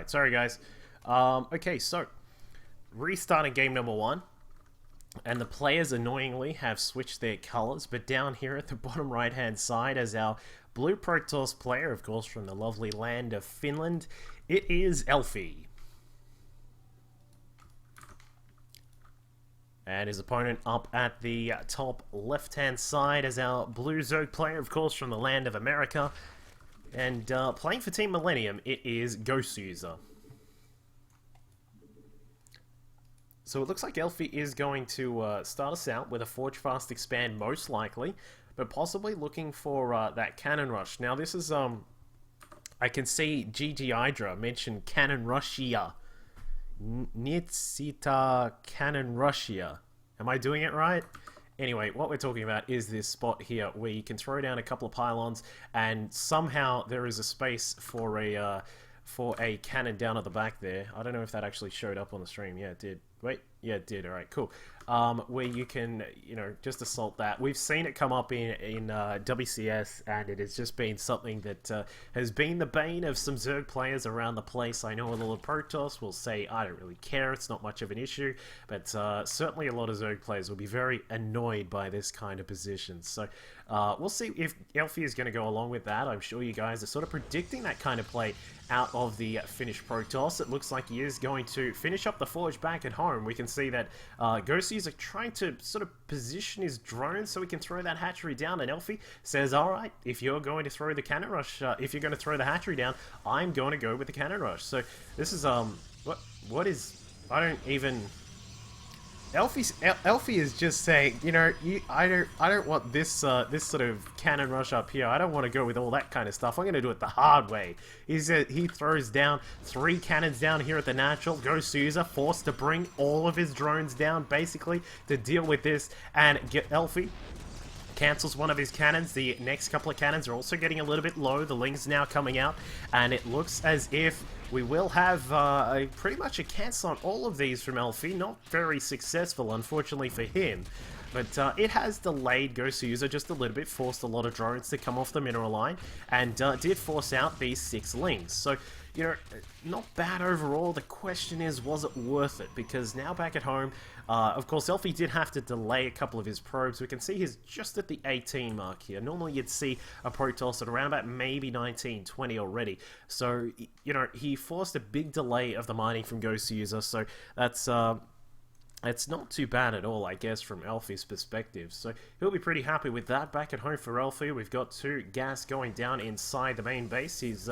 Alright, sorry guys. Okay, so restarting game number one, and the players annoyingly have switched their colors, but down here at the bottom right hand side as our blue Protoss player, of course from the lovely land of Finland, it is Elfi. And his opponent up at the top left hand side as our blue Zerg player, of course from the land of America. And playing for Team Millennium, it is Goswser. So it looks like Elfi is going to start us out with a Forge Fast Expand, most likely, but possibly looking for that Cannon Rush. Now this is, I can see GG Hydra mention Cannon Russia. Nitsita Cannon Russia. Am I doing it right? Anyway, what we're talking about is this spot here where you can throw down a couple of pylons and somehow there is a space for a cannon down at the back there. I don't know if that actually showed up on the stream. Yeah, it did. Wait, yeah, it did. All right, cool. Where you can, you know, just assault that. We've seen it come up in WCS, and it has just been something that has been the bane of some Zerg players around the place. I know a lot of Protoss will say, I don't really care, it's not much of an issue, but certainly a lot of Zerg players will be very annoyed by this kind of position. So we'll see if Elfi is going to go along with that. I'm sure you guys are sort of predicting that kind of play out of the Finnish Protoss. It looks like he is going to finish up the Forge back at home. We can see that Goswser are trying to sort of position his drone so he can throw that hatchery down, and Elfi says, alright, if you're going to throw the Cannon Rush, if you're going to throw the hatchery down, I'm going to go with the Cannon Rush. So this is, what is, I don't even... Elfi is just saying, you know, I don't want this this sort of cannon rush up here. I don't want to go with all that kind of stuff. I'm going to do it the hard way. He throws down 3 cannons down here at the natural. Goswser forced to bring all of his drones down, basically, to deal with this, and get Elfi cancels one of his cannons. The next couple of cannons are also getting a little bit low. The Ling's now coming out, and it looks as if we will have pretty much a cancel on all of these from Elfi. Not very successful, unfortunately for him. But it has delayed Goswser just a little bit, forced a lot of drones to come off the mineral line, and did force out these 6 Lings. So, you know, not bad overall. The question is, was it worth it? Because now back at home, of course, Elfi did have to delay a couple of his probes. We can see he's just at the 18 mark here. Normally you'd see a Protoss at around about maybe 19, 20 already. So, you know, he forced a big delay of the mining from Goswser, so that's... it's not too bad at all, I guess, from Elfi's perspective. So he'll be pretty happy with that. Back at home for Elfi, we've got 2 gas going down inside the main base. He's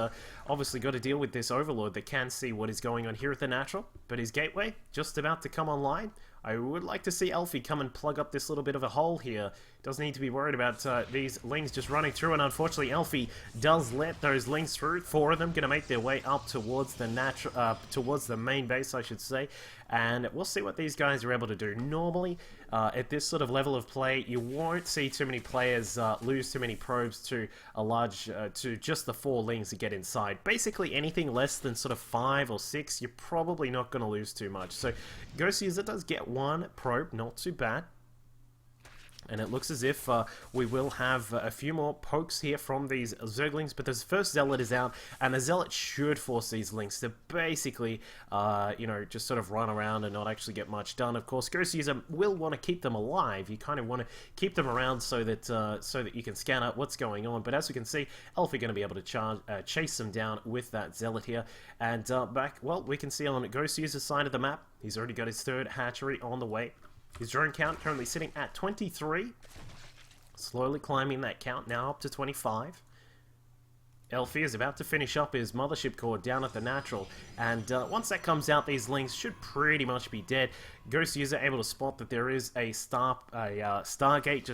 obviously got to deal with this Overlord that can see what is going on here at the natural. But his gateway, just about to come online. I would like to see Elfi come and plug up this little bit of a hole here. Doesn't need to be worried about these Lings just running through, and unfortunately Elfi does let those Lings through. 4 of them going to make their way up towards the towards the main base, I should say. And we'll see what these guys are able to do. Normally, at this sort of level of play, you won't see too many players lose too many probes to a large, to just the 4 Lings to get inside. Basically, anything less than sort of 5 or 6, you're probably not going to lose too much. So, Goswser does get 1 probe, not too bad. And it looks as if we will have a few more pokes here from these Zerglings, but the first Zealot is out, and the Zealot should force these Lings to basically, you know, just sort of run around and not actually get much done. Of course, Goswser will want to keep them alive. You kind of want to keep them around so that you can scan out what's going on. But as we can see, Elfi going to be able to chase them down with that Zealot here. And back, well, we can see on Goswser's side of the map, he's already got his 3rd hatchery on the way. His drone count currently sitting at 23. Slowly climbing that count, now up to 25. Elfi is about to finish up his mothership core down at the natural, and once that comes out, these Lings should pretty much be dead. Goswser able to spot that there is a Stargate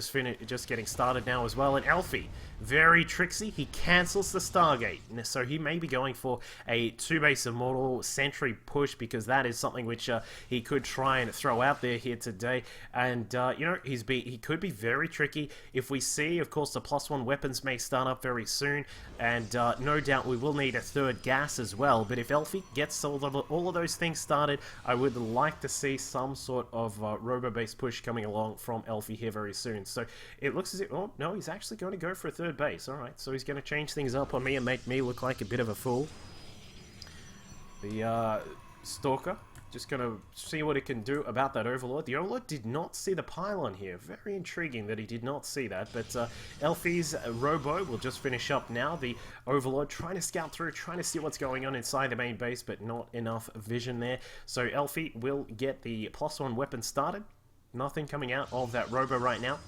just getting started now as well, and Elfi, very tricksy, he cancels the Stargate, so he may be going for a 2-base Immortal Sentry push, because that is something which he could try and throw out there here today, and you know, he could be very tricky. If we see, of course, the +1 weapons may start up very soon, and no doubt we will need a 3rd gas as well, but if Elfi gets all of those things started, I would like to see some sort of robo-based push coming along from Elfi here very soon. So it looks as if, oh no, he's actually going to go for a 3rd base. Alright, so he's going to change things up on me and make me look like a bit of a fool. The Stalker, just going to see what it can do about that Overlord. The Overlord did not see the pylon here. Very intriguing that he did not see that. But Elfi's Robo will just finish up now. The Overlord trying to scout through, trying to see what's going on inside the main base, but not enough vision there. So Elfi will get the +1 weapon started. Nothing coming out of that Robo right now.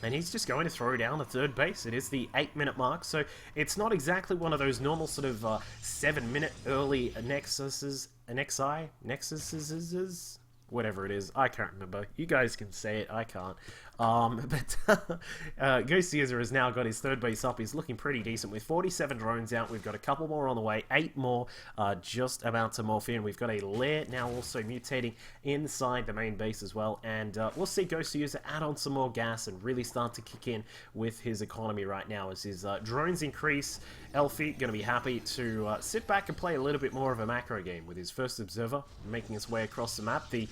And he's just going to throw down the third base. It is the 8-minute mark, so it's not exactly one of those normal sort of 7-minute early Nexuses, whatever it is. I can't remember. You guys can say it. I can't. But Goswser has now got his third base up. He's looking pretty decent with 47 drones out. We've got a couple more on the way. 8 more just about to morph in. We've got a lair now also mutating inside the main base as well. And we'll see Goswser add on some more gas and really start to kick in with his economy right now as his drones increase. Elfi going to be happy to sit back and play a little bit more of a macro game with his first observer making his way across the map. The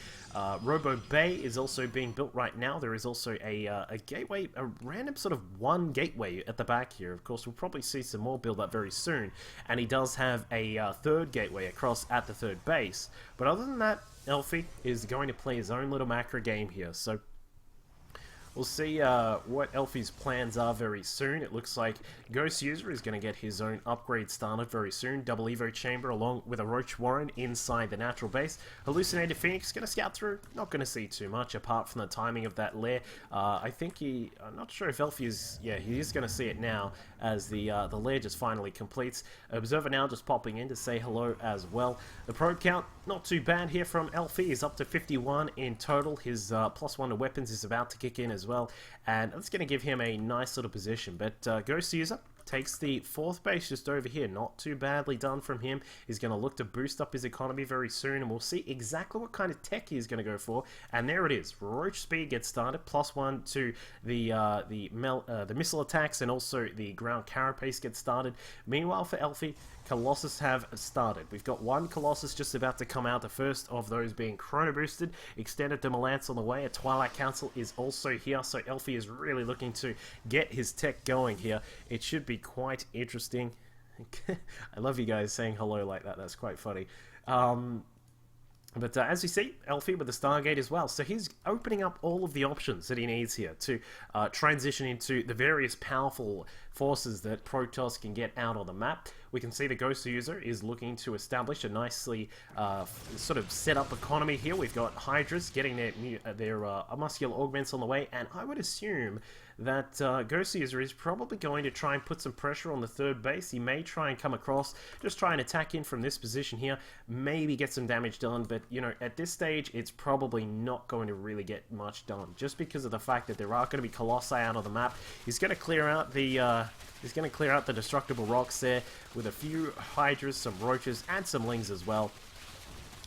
Robo Bay is also being built right now. There is also a gateway, a random sort of one gateway at the back here. Of course, we'll probably see some more build up very soon. And he does have a third gateway across at the third base. But other than that, Elfi is going to play his own little macro game here. So we'll see what Elfi's plans are very soon. It looks like Goswser is going to get his own upgrade started very soon. Double Evo Chamber along with a Roach Warren inside the natural base. Hallucinated Phoenix going to scout through. Not going to see too much apart from the timing of that lair. I think I'm not sure if Elfi is... Yeah, he is going to see it now as the lair just finally completes. Observer now just popping in to say hello as well. The probe count, not too bad here from Elfi. He's up to 51 in total. His +1 to weapons is about to kick in as well, and that's going to give him a nice sort of position. But Goswser takes the 4th base just over here. Not too badly done from him. He's going to look to boost up his economy very soon, and we'll see exactly what kind of tech he's going to go for. And there it is. Roach Speed gets started. +1 to the missile attacks, and also the ground carapace gets started. Meanwhile, for Elfi, Colossus have started. We've got one Colossus just about to come out, the first of those being Chrono Boosted. Extended Demolance on the way. A Twilight Council is also here, so Elfi is really looking to get his tech going here. It should be quite interesting. I love you guys saying hello like that. That's quite funny. But as you see, Elfi with the Stargate as well. So he's opening up all of the options that he needs here to transition into the various powerful forces that Protoss can get out on the map. We can see the Goswser is looking to establish a nicely sort of set up economy here. We've got Hydras getting their muscular augments on the way, and I would assume that Goswser is probably going to try and put some pressure on the third base. He may try and come across, just try and attack in from this position here, maybe get some damage done, but you know, at this stage it's probably not going to really get much done, just because of the fact that there are going to be Colossi out on the map. He's going to clear out the destructible rocks there with a few Hydras, some Roaches, and some Lings as well.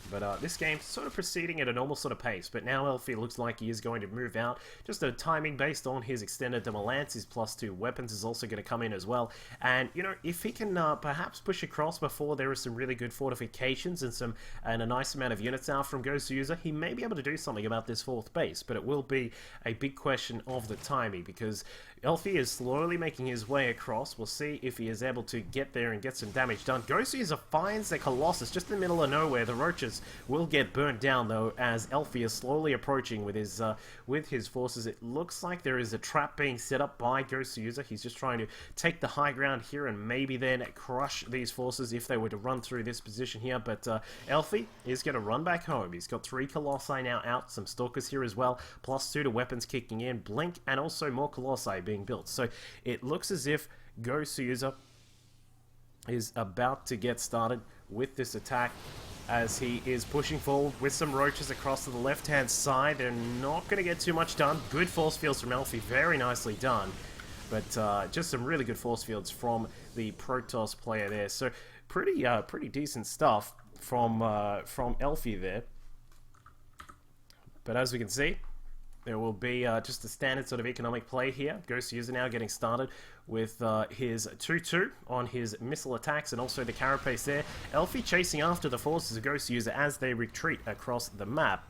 But this game's sort of proceeding at a normal sort of pace, but now Elfi looks like he is going to move out. Just a timing based on his extended Demolance, his +2 weapons is also going to come in as well. And, you know, if he can perhaps push across before there are some really good fortifications and a nice amount of units out from Goswser, he may be able to do something about this 4th base, but it will be a big question of the timing, because Elfi is slowly making his way across. We'll see if he is able to get there and get some damage done. Goswser finds the Colossus just in the middle of nowhere. The Roaches will get burnt down though, as Elfi is slowly approaching with his forces. It looks like there is a trap being set up by Goswser. He's just trying to take the high ground here and maybe then crush these forces if they were to run through this position here. But Elfi is going to run back home. He's got 3 Colossi now out, some Stalkers here as well, +2 to weapons kicking in, Blink, and also more Colossi being built. So it looks as if Goswser is about to get started with this attack, as he is pushing forward with some Roaches across to the left-hand side. They're not going to get too much done. Good force fields from Elfi, very nicely done. But just some really good force fields from the Protoss player there. So pretty decent stuff from Elfi there. But as we can see, there will be just a standard sort of economic play here. Goswser now getting started with his 2-2 on his missile attacks and also the carapace there. Elfi chasing after the forces of Goswser as they retreat across the map.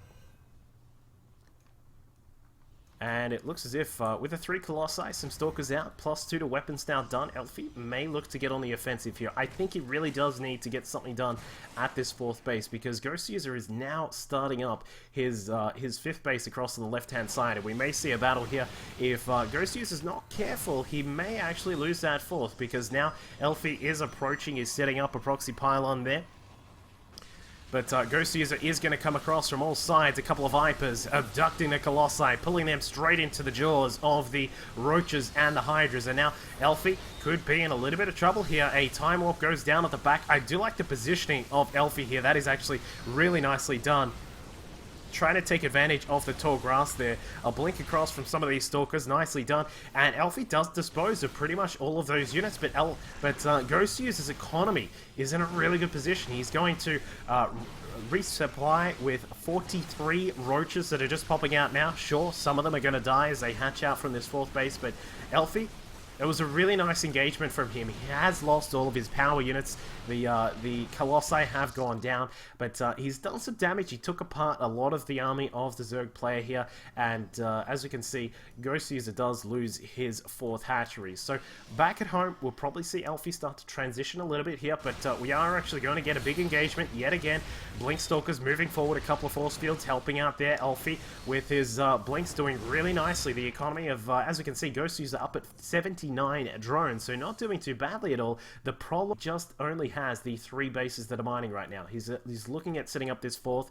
And it looks as if, with the 3 Colossi, some Stalkers out, +2 to weapons now done, Elfi may look to get on the offensive here. I think he really does need to get something done at this 4th base, because Goswser is now starting up his 5th base across on the left-hand side, and we may see a battle here. If Goswser is not careful, he may actually lose that 4th, because now Elfi is approaching, is setting up a proxy pylon there. But Goswser is going to come across from all sides, a couple of Vipers, abducting the Colossi, pulling them straight into the jaws of the Roaches and the Hydras. And now Elfi could be in a little bit of trouble here. A Time Warp goes down at the back. I do like the positioning of Elfi here. That is actually really nicely done. Trying to take advantage of the tall grass there. A blink across from some of these Stalkers, nicely done. And Elfi does dispose of pretty much all of those units, but Goswser's economy is in a really good position. He's going to resupply with 43 Roaches that are just popping out now. Sure, some of them are going to die as they hatch out from this 4th base, but Elfi, it was a really nice engagement from him. He has lost all of his power units. The Colossi have gone down, but he's done some damage. He took apart a lot of the army of the Zerg player here, and as you can see, Goswser does lose his 4th hatchery. So back at home, we'll probably see Elfi start to transition a little bit here, but we are actually going to get a big engagement yet again. Blink Stalkers moving forward, a couple of force fields helping out there. Elfi with his Blinks doing really nicely. The economy of, as you can see, Goswser up at 79 drones, so not doing too badly at all. The problem just only has the 3 bases that are mining right now. He's looking at setting up this 4th.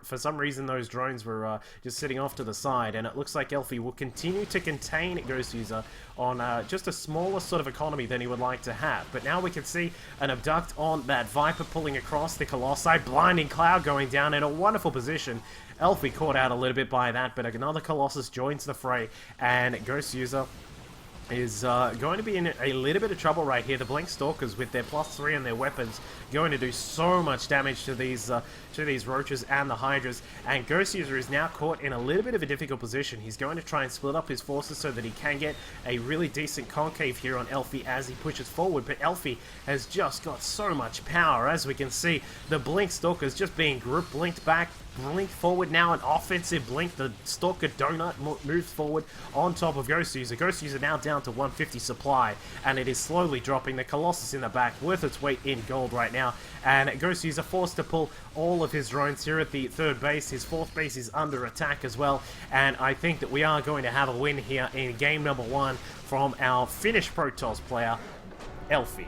For some reason, those drones were just sitting off to the side, and it looks like Elfi will continue to contain Goswser on just a smaller sort of economy than he would like to have. But now we can see an abduct on that Viper pulling across the Colossi. Blinding Cloud going down in a wonderful position. Elfi caught out a little bit by that, but another Colossus joins the fray, and Goswser is going to be in a little bit of trouble right here. The Blink Stalkers with their +3 and their weapons going to do so much damage to these Roaches and the Hydras, and Goswser is now caught in a little bit of a difficult position. He's going to try and split up his forces so that he can get a really decent concave here on Elfi as he pushes forward, but Elfi has just got so much power. As we can see, the Blink Stalkers just being group blinked back, blink forward now, an offensive blink. The Stalker Donut moves forward on top of Goswser. Goswser now down to 150 supply, and it is slowly dropping. The Colossus in the back worth its weight in gold right now, and Goswser forced to pull all of his drones here at the 3rd base. His 4th base is under attack as well, and I think that we are going to have a win here in game number 1 from our Finnish Protoss player, Elfi.